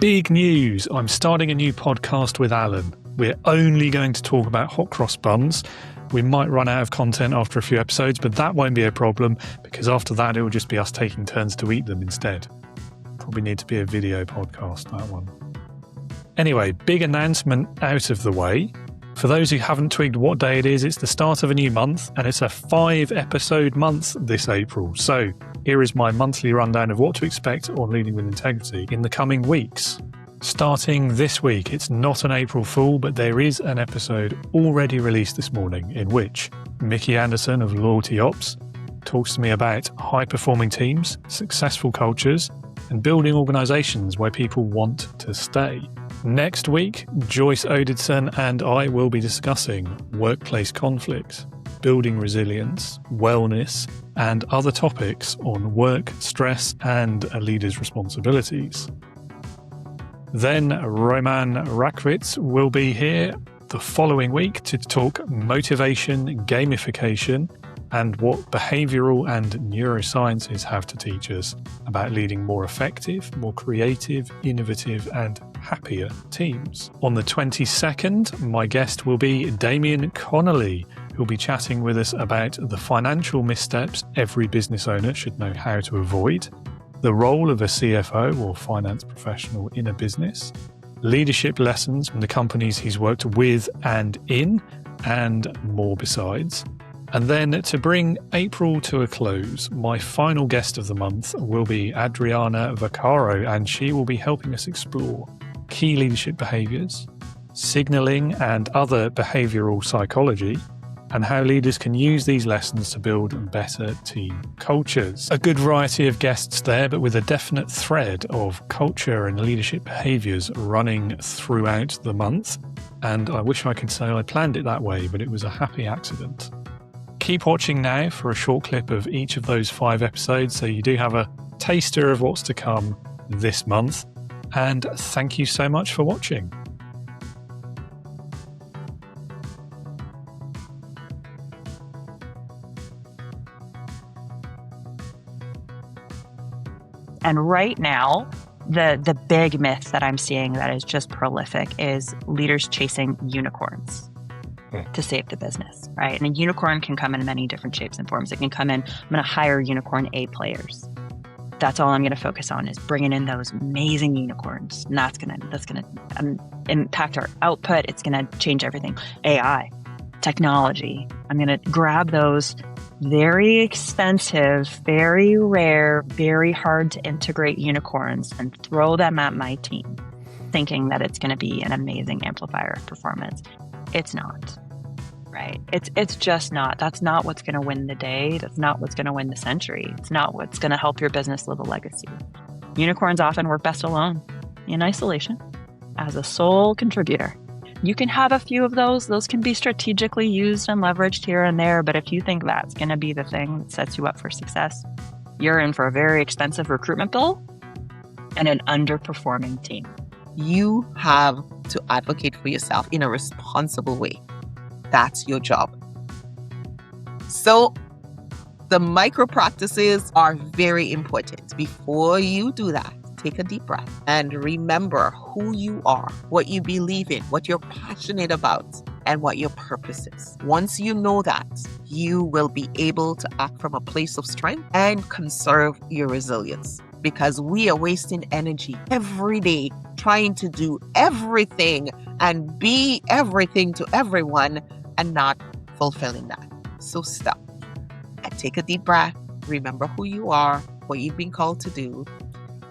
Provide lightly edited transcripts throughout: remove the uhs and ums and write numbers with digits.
Big news! I'm starting a new podcast with Alan. We're only going to talk about hot cross buns. We might run out of content after a few episodes, but that won't be a problem because after that it will just be us taking turns to eat them instead. Probably need to be a video podcast, that one. Anyway, big announcement out of the way. For those who haven't twigged what day it is, it's the start of a new month and it's a 5-episode month this April. So here is my monthly rundown of what to expect on Leading with Integrity in the coming weeks. Starting this week, it's not an April Fool, but there is an episode already released this morning in which Michaela Anderson of Loyalty Ops talks to me about high-performing teams, successful cultures, and building organisations where people want to stay. Next week, Joyce Odidison and I will be discussing workplace conflicts, building resilience, wellness, and other topics on work, stress, and a leader's responsibilities. Then Roman Rackwitz will be here the following week to talk motivation, gamification, and what behavioural and neurosciences have to teach us about leading more effective, more creative, innovative, and happier teams. On the 22nd, my guest will be Damian Connolly, who'll be chatting with us about the financial missteps every business owner should know how to avoid, the role of a CFO or finance professional in a business, leadership lessons from the companies he's worked with and in, and more besides. And then to bring April to a close, my final guest of the month will be Adriana Vaccaro, and she will be helping us explore key leadership behaviours, signalling and other behavioural psychology, and how leaders can use these lessons to build better team cultures. A good variety of guests there, but with a definite thread of culture and leadership behaviours running throughout the month. And I wish I could say I planned it that way, but it was a happy accident. Keep watching now for a short clip of each of those 5 episodes so you do have a taster of what's to come this month. And thank you so much for watching. And right now, the big myth that I'm seeing that is just prolific is leaders chasing unicorns to save the business, right? And a unicorn can come in many different shapes and forms. It can come in, I'm going to hire unicorn A players. That's all I'm going to focus on is bringing in those amazing unicorns. And that's going to impact our output. It's going to change everything. AI, technology. I'm going to grab those very expensive, very rare, very hard to integrate unicorns and throw them at my team, thinking that it's going to be an amazing amplifier of performance. It's not, right? It's just not. That's not what's going to win the day. That's not what's going to win the century. It's not what's going to help your business live a legacy. Unicorns often work best alone, in isolation, as a sole contributor. You can have a few of those. Those can be strategically used and leveraged here and there. But if you think that's going to be the thing that sets you up for success, you're in for a very expensive recruitment bill and an underperforming team. You have to advocate for yourself in a responsible way. That's your job. So the micro practices are very important. Before you do that, take a deep breath and remember who you are, what you believe in, what you're passionate about, and what your purpose is. Once you know that, you will be able to act from a place of strength and conserve your resilience. Because we are wasting energy every day trying to do everything and be everything to everyone and not fulfilling that. So stop and take a deep breath. Remember who you are, what you've been called to do,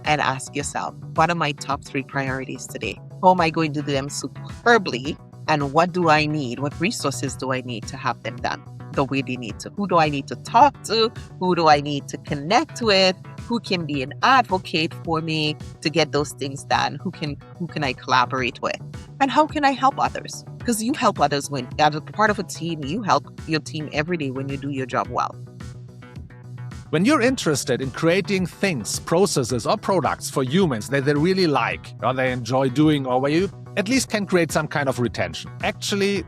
and ask yourself, what are my top 3 priorities today? How am I going to do them superbly? And what do I need? What resources do I need to have them done the way they need to? Who do I need to talk to? Who do I need to connect with? Who can be an advocate for me to get those things done? Who can I collaborate with? And how can I help others? Because you help others when, as a part of a team, you help your team every day when you do your job well. When you're interested in creating things, processes, or products for humans that they really like, or they enjoy doing, or where you at least can create some kind of retention. Actually,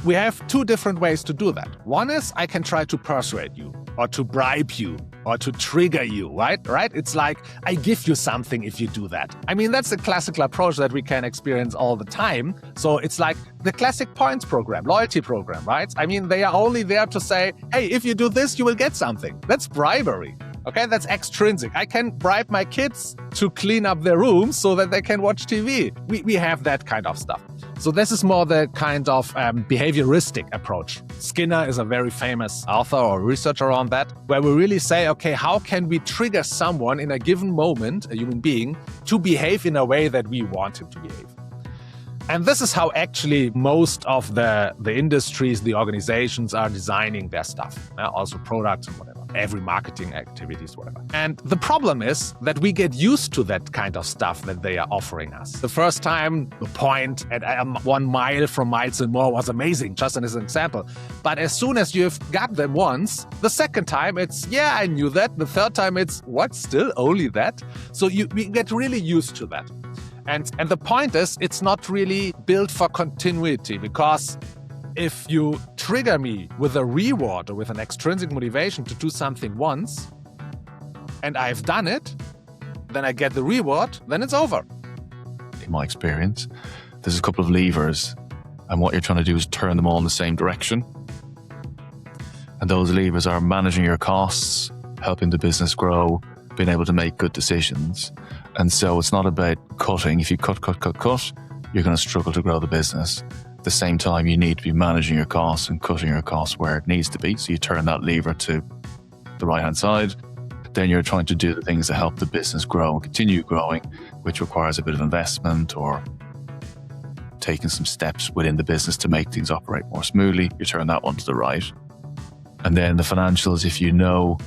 we have 2 different ways to do that. One is I can try to persuade you or to bribe you or to trigger you, right? It's like, I give you something if you do that. I mean, that's a classical approach that we can experience all the time. So it's like the classic points program, loyalty program, right? I mean, they are only there to say, hey, if you do this, you will get something. That's bribery. Okay, that's extrinsic. I can bribe my kids to clean up their rooms so that they can watch TV. We have that kind of stuff. So this is more the kind of behavioristic approach. Skinner is a very famous author or researcher on that, where we really say, okay, how can we trigger someone in a given moment, a human being, to behave in a way that we want him to behave? And this is how actually most of the industries, the organizations are designing their stuff. Also products and whatever, every marketing activities, whatever. And the problem is that we get used to that kind of stuff that they are offering us. The first time, the point at 1 mile from Miles and More was amazing, just as an example. But as soon as you've got them once, the second time it's, yeah, I knew that. The third time it's, what, still only that? So we get really used to that. And the point is, it's not really built for continuity, because if you trigger me with a reward or with an extrinsic motivation to do something once, and I've done it, then I get the reward, then it's over. In my experience, there's a couple of levers, and what you're trying to do is turn them all in the same direction. And those levers are managing your costs, helping the business grow, being able to make good decisions. And so it's not about cutting. If you cut, you're going to struggle to grow the business. At the same time, you need to be managing your costs and cutting your costs where it needs to be. So you turn that lever to the right-hand side. Then you're trying to do the things that help the business grow and continue growing, which requires a bit of investment or taking some steps within the business to make things operate more smoothly. You turn that one to the right. And then the financials, if you know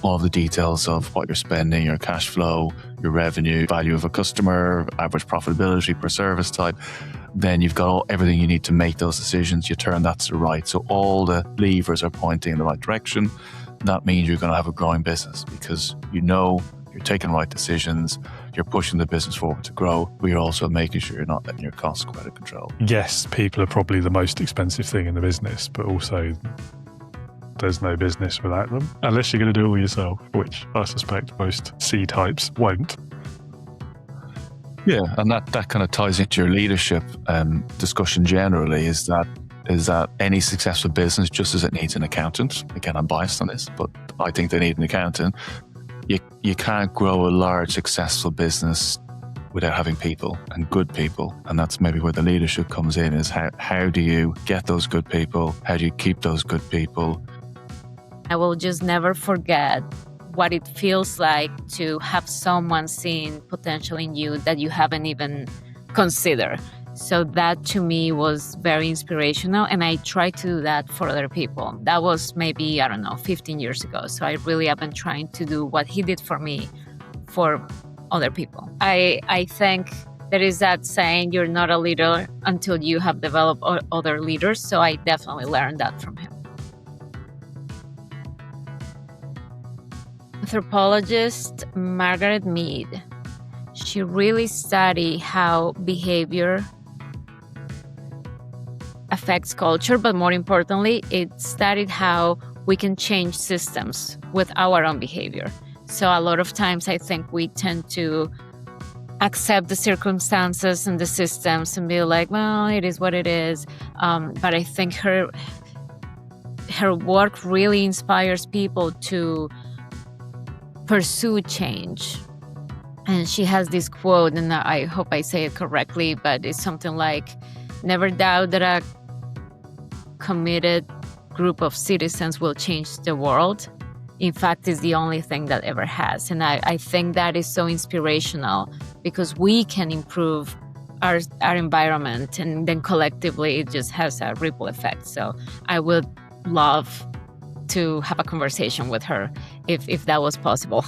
all the details of what you're spending, your cash flow, your revenue, value of a customer, average profitability per service type, then you've got everything you need to make those decisions. You turn that to the right. So all the levers are pointing in the right direction. That means you're going to have a growing business, because you know you're taking the right decisions, you're pushing the business forward to grow, but you're also making sure you're not letting your costs go out of control. Yes, people are probably the most expensive thing in the business, but also there's no business without them, unless you're going to do it all yourself, which I suspect most C-types won't. Yeah, and that kind of ties into your leadership discussion generally, is that any successful business, just as it needs an accountant, again, I'm biased on this, but I think they need an accountant, you can't grow a large, successful business without having people, and good people. And that's maybe where the leadership comes in, is how do you get those good people? How do you keep those good people? I will just never forget what it feels like to have someone seeing potential in you that you haven't even considered. So that to me was very inspirational, and I try to do that for other people. That was maybe, 15 years ago. So I really have been trying to do what he did for me for other people. I think there is that saying, you're not a leader until you have developed other leaders. So I definitely learned that from him. Anthropologist Margaret Mead, she really studied how behavior affects culture, but more importantly, it studied how we can change systems with our own behavior. So a lot of times I think we tend to accept the circumstances and the systems and be like, well, it is what it is. But I think her work really inspires people to pursue change. And she has this quote, and I hope I say it correctly, but it's something like, never doubt that a committed group of citizens will change the world. In fact, it's the only thing that ever has. And I think that is so inspirational, because we can improve our environment, and then collectively it just has a ripple effect. So I would love to have a conversation with her if that was possible.